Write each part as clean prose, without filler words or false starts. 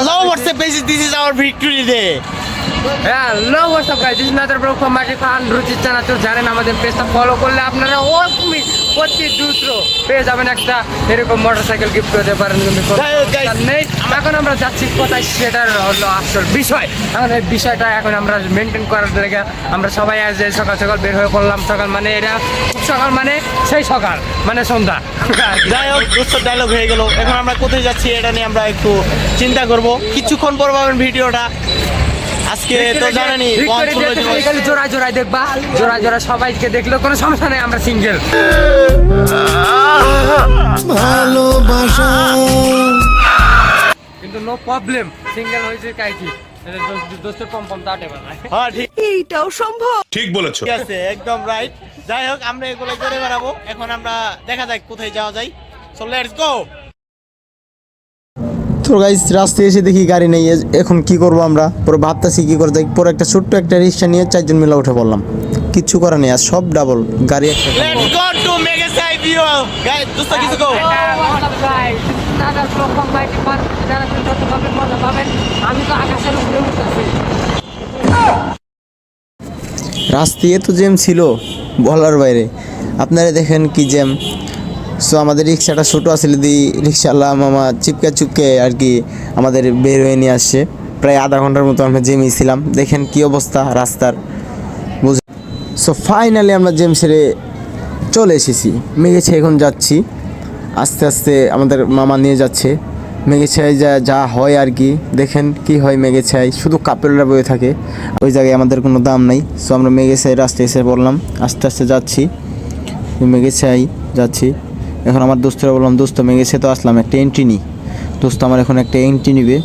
Hello, what's up, guys? This is our victory day. Hello WhatsApp guys, this is another blog from মাটি খান রুচি চানাচুর। জানেন আমাদের পেজটা follow করলে আপনারা ওরকমই প্রতি দ্রুত পেয়ে যাবেন একটা এরকম মোটরসাইকেল গিফট করতে পারেন। নেই এখন আমরা যাচ্ছি কোথায় সেটার হলো আসল বিষয়। এখন এই বিষয়টা এখন আমরা মেনটেন করার লেগে আমরা সবাই আজ সকাল সকাল বের হয়ে পড়লাম। সকাল মানে এটা খুব সকাল মানে সেই সকাল মানে সন্ধ্যা। যাই হোক, দোস্ত ডায়লগ হয়ে গেল। এখন আমরা কোথায় যাচ্ছি এটা নিয়ে আমরা একটু চিন্তা করব। কিছুক্ষণ পর পাবেন ভিডিওটা। আজকে তো জানেনই জোড়া জোড়ায় দেখবা, জোড়া জোড়া সবাইকে দেখলেও কোনো সমস্যা নেই, আমরা সিঙ্গেল। ভালোবাসা কিন্তু নো প্রবলেম, সিঙ্গেল হয়েছে কাইকি দোস্তের পম্পম তাটে বানায়। হ্যাঁ ঠিক, এইটাও সম্ভব। ঠিক বলেছো। ঠিক আছে, একদম রাইট। যাই হোক, আমরা এগুলো করে বেড়াবো। এখন আমরা দেখা যাক কোথায় যাওয়া যায়। So let's go. তো গাইস, রাস্তায় এসে দেখি গাড়ি নেই। এখন কি করব আমরা? পুরো ভাবতেছি কি করে যাই। পরে একটা ছোট্ট একটা রিক্সা নিয়ে 4 জন মিলে উঠে পড়লাম। কিচ্ছু করার নেই, আর সব ডাবল গাড়ি একটা। Let's go to Megasai view. Guys, দোস্ত কিছু গো। আমি তো আকাশের উপরে উঠতেছি। রাস্তায় তো জ্যাম ছিল বলার বাইরে। আপনারা দেখেন কি জ্যাম। সো আমাদের রিক্সাটা ছোটো আসলে দিই, রিক্সাওয়ালা মামা চিপকে আর কি আমাদের বের হয়ে নিয়ে আসছে। প্রায় আধা ঘন্টার মতো আমরা জ্যামেই ছিলাম। দেখেন কি অবস্থা রাস্তার, বুঝলেন। সো ফাইনালি আমরা জ্যাম সেরে চলে এসেছি মেঘেছাই। এখন যাচ্ছি আস্তে আস্তে, আমাদের মামা নিয়ে যাচ্ছে মেঘেছাই। যা হয় আর কি, দেখেন কি হয় মেঘেছাই। শুধু কাপড়রা বয়ে থাকে, ওই জায়গায় আমাদের কোনো দাম নাই। সো আমরা মেঘেছাই রাস্তায় এসে পড়লাম, আস্তে আস্তে যাচ্ছি মেঘেছাই যাচ্ছি। এখন আমার দোস্তরা বললাম, দোস্ত মেঘেছে তো আসলাম, একটা এন্ট্রি নিই। দোস্ত আমার এখন একটা এন্ট্রি নিবে,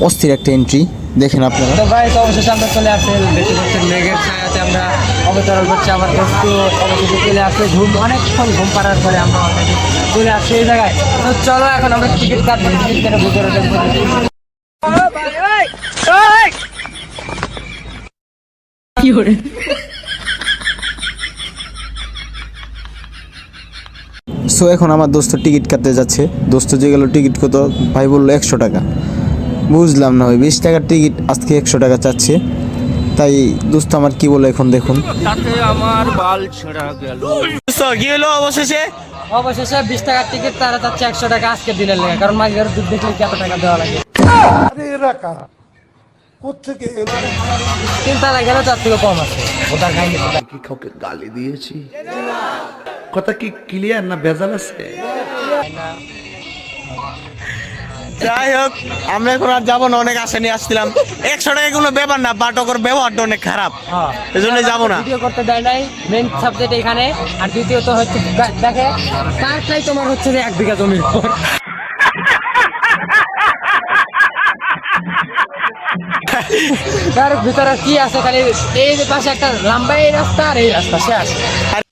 অস্থির একটা এন্ট্রি। দেখেন আপনারা। তো ভাই, তো অবশেষে আমরা চলে আসছি, দেখতে পাচ্ছেন মেঘের ছায়াতে আমরা অবতরণ করছি। আমার দোস্ত অবশেষে চলে আসছে, অনেকক্ষণ ঘুম পাড়ার পরে আমরা অলরেডি চলে আসছি এই জায়গায়। তো চলো এখন আমরা টিকিট কাটবো, টিকিট কেটে ভিতরে ঢুকবো। কি করে সো এখন আমার দোস্ত টিকিট কাটতে যাচ্ছে। দোস্ত যে গেল টিকিট কত, ভাই বললো 100 টাকা। বুঝলাম না, ওই 20 টাকার টিকিট আজকে 100 টাকা চাচ্ছে। তাই দোস্ত আমার কি বলে এখন দেখুন। তাতে আমার বাল ছেঁড়া গেল। দোস্ত কি হলো অবশেষে? অবশেষে 20 টাকার টিকিট তারা যাচ্ছে 100 টাকা আজকের দিনের লেগে, কারণ মাঝের দুধ দেখলে কত টাকা দেওয়া লাগে। চিন্তা লাগে না, তার থেকে কম আছে। ওটা খাইনি কি কাউকে গালি দিয়েছি? কথা কি ক্লিয়ার না ভেজাল আছে? যাই হোক, আমরা এখন আর যাবো না। অনেক আশা নিয়ে আসছিলাম। 100 টাকা কোনো ব্যাপার না, বাট ওর ব্যবহারটা অনেক খারাপ, এই জন্য যাবো না। ভিডিও করতে দেয় নাই, মেন সাবজেক্ট এখানে। আর দ্বিতীয়ত হচ্ছে দেখে তারটাই তোমার হচ্ছে যে 1 বিঘা জমির উপর। তার ভিতরে কি আছে, খালি এই পাশে একটা লম্বা এই রাস্তা আর এই রাস্তা শেষ।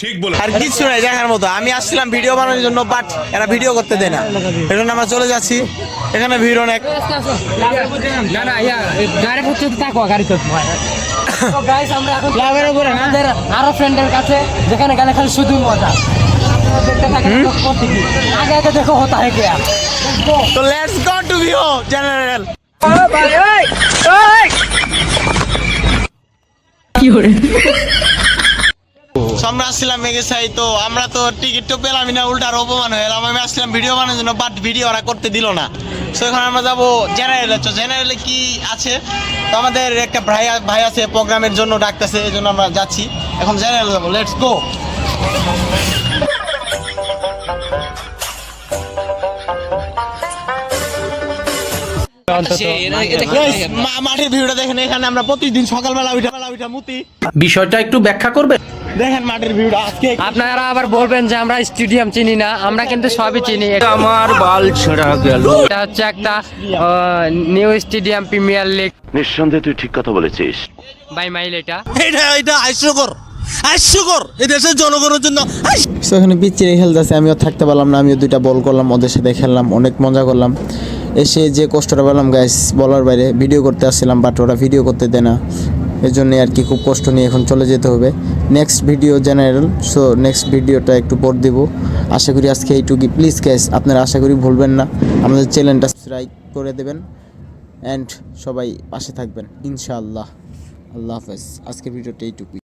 ঠিক বলে। আর কিছু নাই দেখার মতো। আমি আসছিলাম ভিডিও বানানোর জন্য, বাট এরা ভিডিও করতে দেয় না, এই জন্য আমরা চলে যাচ্ছি। এখানে ভিড় অনেক। না না, গাড়ি পড়তে থাকো, গাড়ি তো গাইস আমরা এখন ক্লাবের উপরে আমাদের আরো ফ্রেন্ডের কাছে, যেখানে গেলে খালি শুধু মজা দেখতে থাকে। আগে আগে দেখো হতা है क्या। তো let's go two view general. আমরা আসছিলাম মেঘেছাই। তো আমরা তো টিকিট তো পেলামই না, উল্টার অপমান হয়ে গেলাম। আমি আসছিলাম ভিডিও বানানোর জন্য, বাট ভিডিও ওরা করতে দিল না। তো এখন আমরা যাবো জেনারেলে। তো জেনারেলে কি আছে, তো আমাদের একটা ভাই আছে প্রোগ্রামের জন্য ডাকতেছে, এই জন্য আমরা যাচ্ছি। এখন জেনারেলে যাবো, লেটস গো। মাঠের ভিউটা দেখেন। এখানে আমরা প্রতিদিন সকালবেলা উঠা মুতি। বিষয়টা একটু ব্যাখ্যা করবে। দেখেন মাঠের ভিউটা আজকে। আপনারা আবার বলবেন যে আমরা স্টেডিয়াম চিনি না, আমরা কিন্তু সবই চিনি। আমার বাল ছেঁড়া গেল। এটা হচ্ছে একটা নিউ স্টেডিয়াম প্রিমিয়ার লিগ। নিঃসন্দেহে তুই ঠিক কথা বলেছিস। বাই মাইল এটা হাস্যকর এই দেশের জনগণের জন্য। সো এখানে পিচিরে খেলতেছে, আমিও থাকতে পারলাম না। আমিও 2টা বল করলাম, ওদের সাথে খেললাম, অনেক মজা করলাম। এসে যে কষ্টটা পেলাম গাইস বলার বাইরে। ভিডিও করতে আসছিলাম, বাট ওরা ভিডিও করতে দেয় না, এর জন্য আর কি খুব কষ্ট নিয়ে এখন চলে যেতে হবে। Next video general. So next ভিডিওটা একটু পর দেব। আশা করি আজকে এইটুকুই। প্লিজ গাইস আপনারা আশা করি ভুলবেন না আমাদের চ্যানেলটা সাবস্ক্রাইব করে দেবেন। অ্যান্ড সবাই পাশে থাকবেন ইনশাআল্লাহ। আল্লাহ হাফেজ। আজকের ভিডিওটা এইটুকুই।